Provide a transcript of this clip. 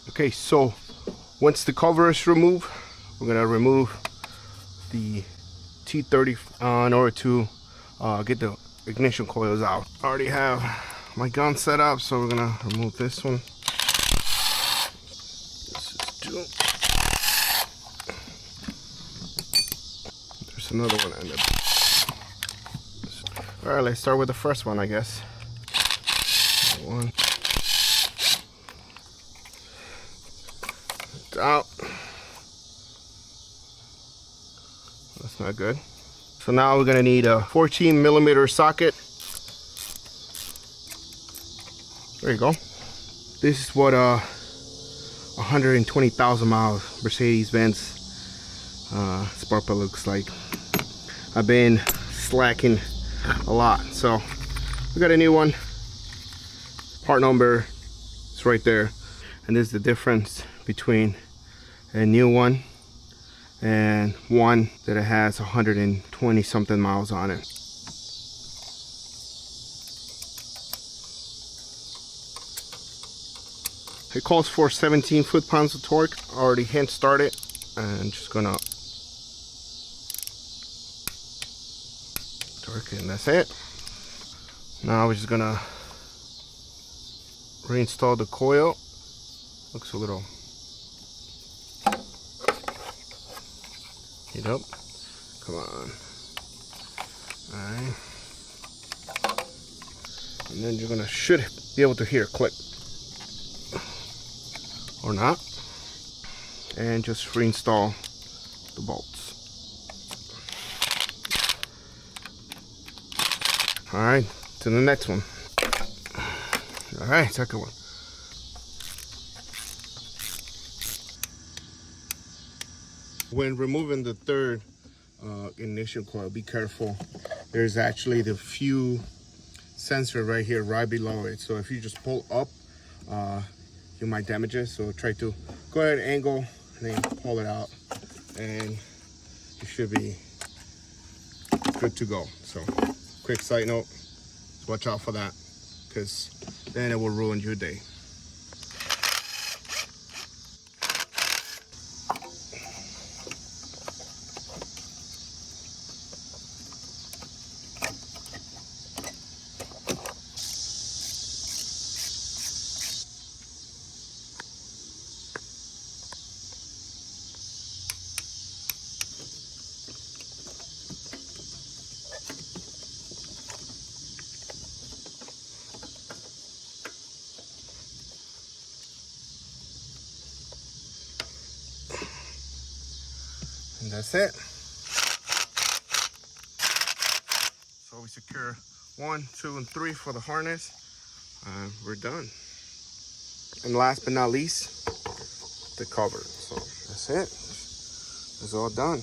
Okay, so once the cover is removed, we're gonna remove the T30 in order to get the ignition coils out. I already have my gun set up, so we're gonna remove this one. This is two. There's another one in there. All right, let's start with the first one, I guess. One. It's out. That's not good. So now we're gonna need a 14mm socket. There you go. This is what 120,000 mile Mercedes Benz spark plug looks like. I've been slacking a lot, so we got a new one. Part number is right there, and this is the difference between a new one and one that it has 120 something miles on it. It calls for 17 foot-pounds of torque. Already hand started, and just gonna torque it, and that's it. Now we're just gonna reinstall the coil. Looks a little heat up. Come on. Alright. And then you're gonna should be able to hear a click. Or not. And just reinstall the bolts. Alright, to the next one. Alright, second one. When removing the third ignition coil, be careful. There's actually the fuel sensor right here, right below it. So if you just pull up, you might damage it. So try to go ahead and angle and then pull it out, and you should be good to go. So quick side note, watch out for that, because then it will ruin your day. And that's it. So we secure 1, 2, and 3 for the harness. We're done. And last but not least, the cover. So that's it. It's all done.